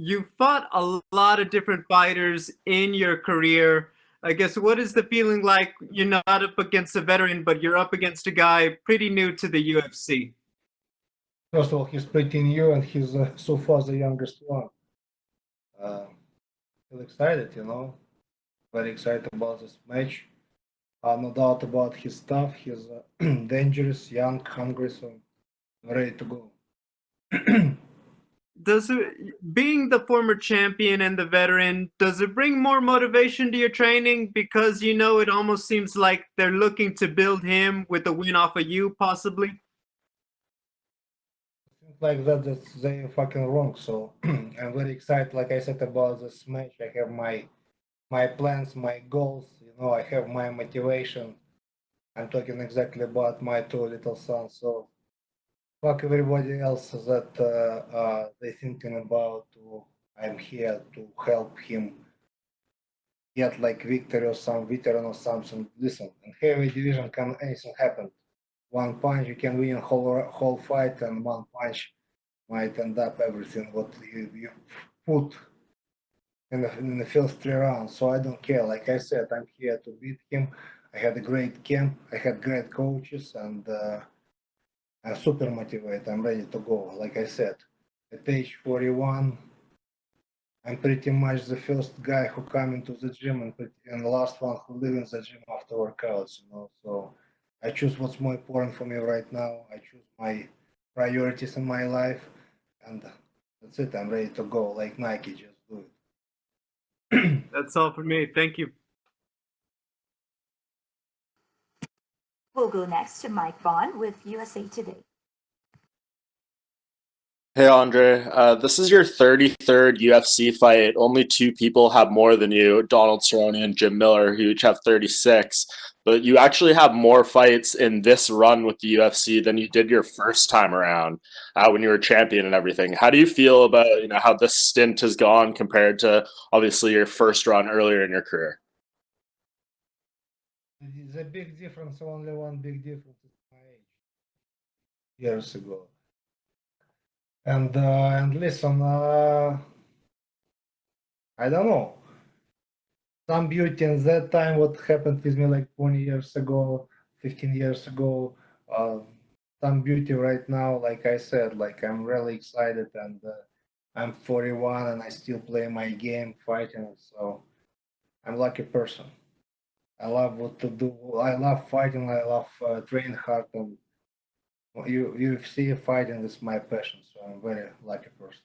You fought a lot of different fighters in your career. I guess what is the feeling like? You're not up against a veteran, but you're up against a guy pretty new to the UFC. First of all, he's pretty new and he's so far the youngest one. Uh, feel excited, very excited about this match. No doubt about his stuff. He's dangerous, young, hungry, so I'm ready to go. Does it, being the former champion and the veteran, does it bring more motivation to your training? Because it almost seems like they're looking to build him with a win off of you, possibly. Things like that, they're fucking wrong. So I'm very excited, like I said, about this match. I have my plans, my goals. I have my motivation. I'm talking exactly about my two little sons. So fuck everybody else that they thinking about. I'm here to help him get like victory or some veteran or something. Listen, in heavy division can anything happen. One punch you can win a whole fight, and one punch might end up everything what you put in the first 3 rounds. So I don't care. Like I said, I'm here to beat him. I had a great camp. I had great coaches, and I'm super motivated. I'm ready to go. Like I said, at age 41, I'm pretty much the first guy who come into the gym and the last one who live in the gym after workouts. So I choose what's more important for me right now. I choose my priorities in my life, and that's it. I'm ready to go. Like Nike, just do it. That's all for me. Thank you. We'll go next to Mike Vaughn with USA Today. Hey Andre, this is your 33rd UFC fight. Only two people have more than you, Donald Cerrone and Jim Miller, who each have 36. But you actually have more fights in this run with the UFC than you did your first time around when you were champion and everything. How do you feel about how this stint has gone compared to obviously your first run earlier in your career? The big difference, only one big difference is my age years ago. And listen, I don't know. Some beauty in that time, what happened with me like 20 years ago, 15 years ago. Uh, some beauty right now, like I said, like I'm really excited and I'm 41 and I still play my game, fighting. So I'm a lucky person. I love what to do. I love fighting. I love training hard. And UFC fighting is my passion. So I'm a very lucky person.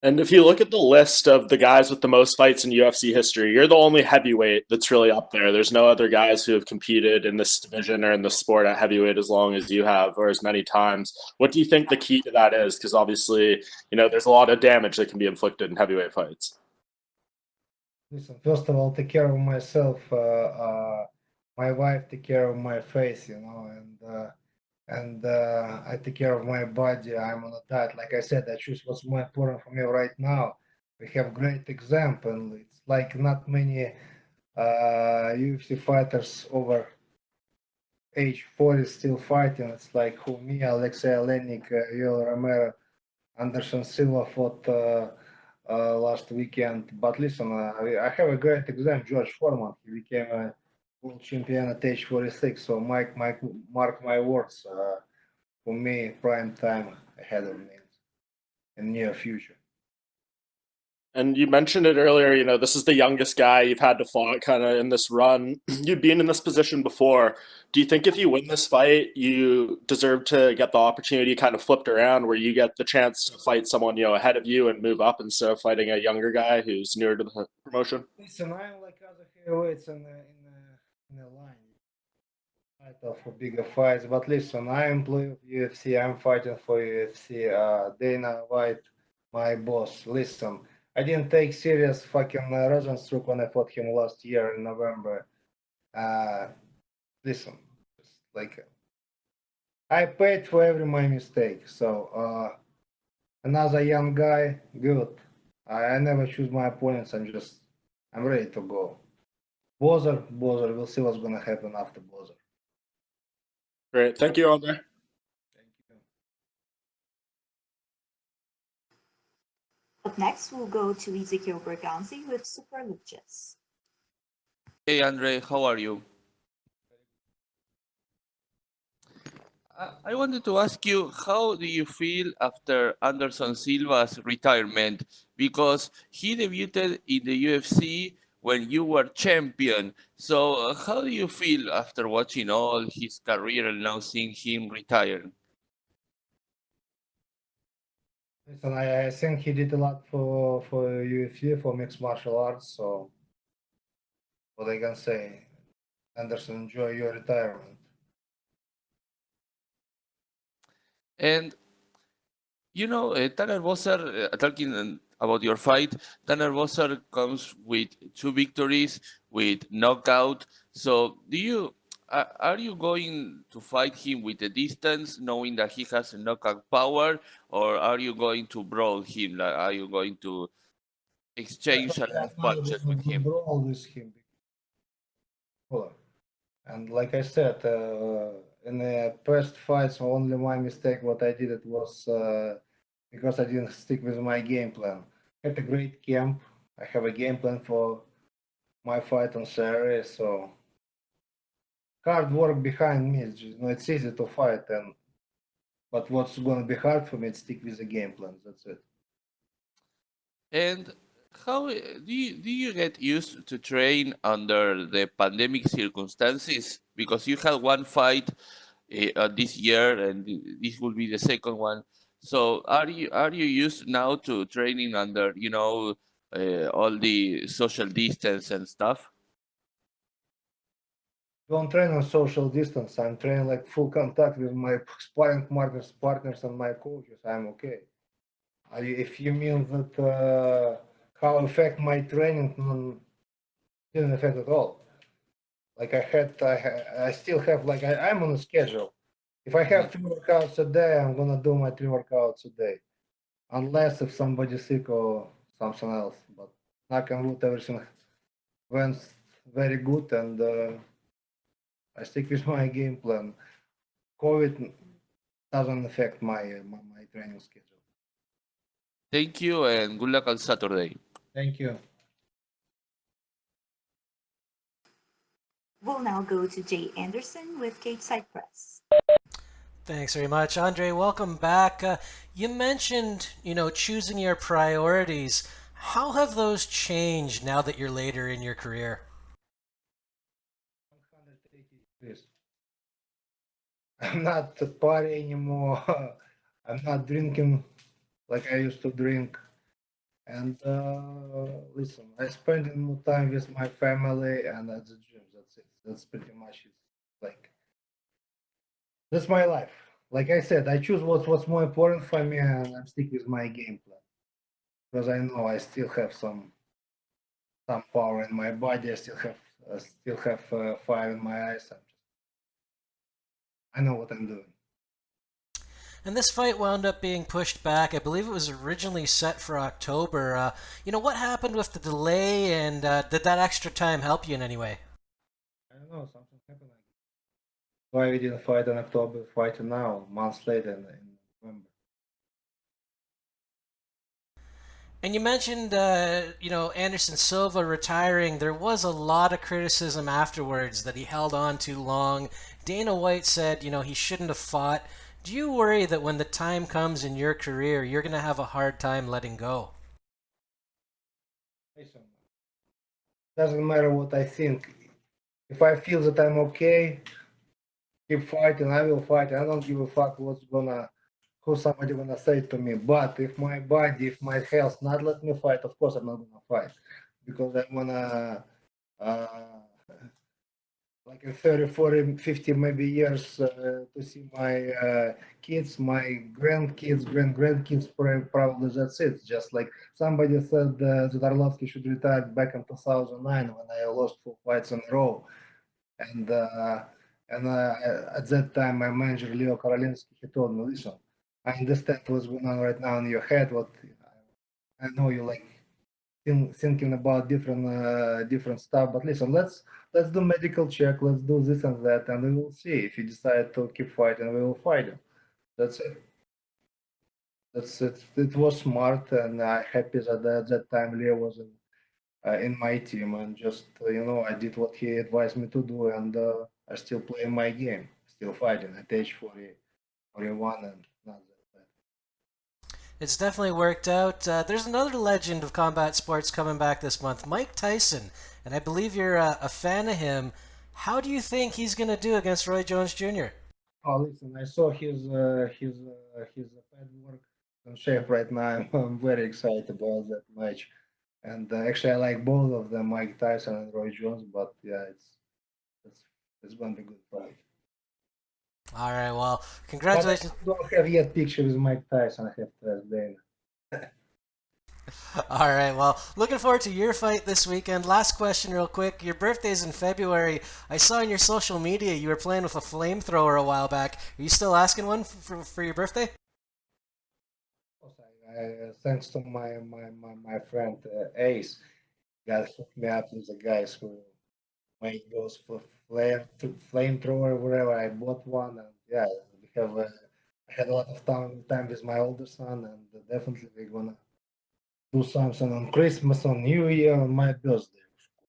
And if you look at the list of the guys with the most fights in UFC history, you're the only heavyweight that's really up there. There's no other guys who have competed in this division or in the sport at heavyweight as long as you have or as many times. What do you think the key to that is? Because obviously, there's a lot of damage that can be inflicted in heavyweight fights. Listen, first of all, take care of myself. My wife take care of my face, and I take care of my body. I'm on a diet. Like I said, I choose what's more important for me right now. We have great example. It's like not many UFC fighters over age 40 still fighting. It's like who me, Alexei Olenek, Yoel Romero, Anderson Silva fought last weekend. But listen, I have a great example. George Foreman. He became a world champion at age 46. So mark my words. For me, prime time ahead of me in near future. And you mentioned it earlier, this is the youngest guy you've had to fight kind of in this run. You've been in this position before. Do you think if you win this fight, you deserve to get the opportunity kind of flipped around where you get the chance to fight someone, ahead of you and move up instead of fighting a younger guy who's newer to the promotion? Listen, I'm like other heavyweights in a line. Fight for bigger fights, but listen, I employee of UFC. I'm fighting for UFC. Dana White, my boss. Listen, I didn't take serious fucking Rosenstruck when I fought him last year in November. Uh, Listen, like I paid for every my mistake. So another young guy, good. I never choose my opponents. I'm ready to go. Boser. We'll see what's gonna happen after Boser. Great. Thank you, Andre. Thank you. Up next, we'll go to Ezekiel Berganzi with Super Luchas. Hey Andre, how are you? I wanted to ask you, how do you feel after Anderson Silva's retirement? Because he debuted in the UFC when you were champion. So, how do you feel after watching all his career and now seeing him retire? Listen, I think he did a lot for UFC, for mixed martial arts. So what I can say, Anderson, enjoy your retirement. And Tanner Boser, talking about your fight, Tanner Boser comes with 2 victories with knockout. So, are you going to fight him with the distance, knowing that he has a knockout power, or are you going to brawl him? Like, are you going to exchange a lot of punches with him? Brawl with him. And like I said, in the past fights, only my mistake what I did it was because I didn't stick with my game plan. I had a great camp. I have a game plan for my fight on Saturday, so hard work behind me. It's easy to fight, but what's going to be hard for me is stick with the game plan. That's it. And how do you get used to train under the pandemic circumstances? Because you had one fight this year, and this will be the second one. So are you used now to training under all the social distance and stuff? Don't train on social distance. I'm training like full contact with my sparring partners, and my coaches. I'm okay. If you mean that how affect my training, didn't affect at all. Like I still have I'm on a schedule. If I have 3 workouts a day, I'm gonna do my 3 workouts a day, unless if somebody's sick or something else. But knock on wood, everything went very good, and I stick with my game plan. COVID doesn't affect my training schedule. Thank you, and good luck on Saturday. Thank you. We'll now go to Jay Anderson with Cage Side Press. Thanks very much, Andre. Welcome back. You mentioned, choosing your priorities. How have those changed now that you're later in your career? 180 degrees. I'm not a party anymore. I'm not drinking like I used to drink. And listen, I spend more time with my family and at the gym. That's it. That's pretty much it. Like that's my life. Like I said, I choose what's more important for me, and I stick with my game plan because I know I still have some power in my body. I still have fire in my eyes. I know what I'm doing. And this fight wound up being pushed back. I believe it was originally set for October. What happened with the delay, and did that extra time help you in any way? I don't know, something happened. Why we didn't fight in October, fight now, months later in November. And you mentioned, Anderson Silva retiring. There was a lot of criticism afterwards that he held on too long. Dana White said, he shouldn't have fought. Do you worry that when the time comes in your career, you're going to have a hard time letting go? Listen, doesn't matter what I think. If I feel that I'm okay, keep fighting. I will fight. I don't give a fuck who somebody gonna say to me. But if my body, if my health not let me fight, of course I'm not gonna fight because I wanna. Like in 30, 40, 50 maybe years to see my kids, my grandkids, grandkids, probably that's it. Just like somebody said that Arlovski should retire back in 2009 when I lost 4 fights in a row. And at that time, my manager, Leo Karolinsky, he told me, listen, I understand what's going on right now in your head. I know you like thinking about different stuff, but listen, let's do medical check, let's do this and that, and we will see. If you decide to keep fighting, we will fight you. That's it. it was smart, and I'm happy that at that time Leo was in my team, and just I did what he advised me to do, and I still play my game, still fighting at age 41, and not that bad. It's definitely worked out. There's another legend of combat sports coming back this month, Mike Tyson, and I believe you're a fan of him. How do you think he's going to do against Roy Jones Jr.? Oh, listen, I saw his pad work on shape right now. I'm very excited about that match, and actually I like both of them, Mike Tyson and Roy Jones. But yeah, it's it's going to be good fight. All right, well, But congratulations. I don't have yet picture with Mike Tyson. I have to ask Dana. All right, well, looking forward to your fight this weekend. Last question, real quick. Your birthday's in February. I saw on your social media you were playing with a flamethrower a while back. Are you still asking one for your birthday? Thanks to my friend Ace, got hooked me up with the guys who make those flamethrower wherever. I bought one, and yeah, we have I had a lot of time with my older son, and definitely we're gonna do something on Christmas, on New Year, on my birthday.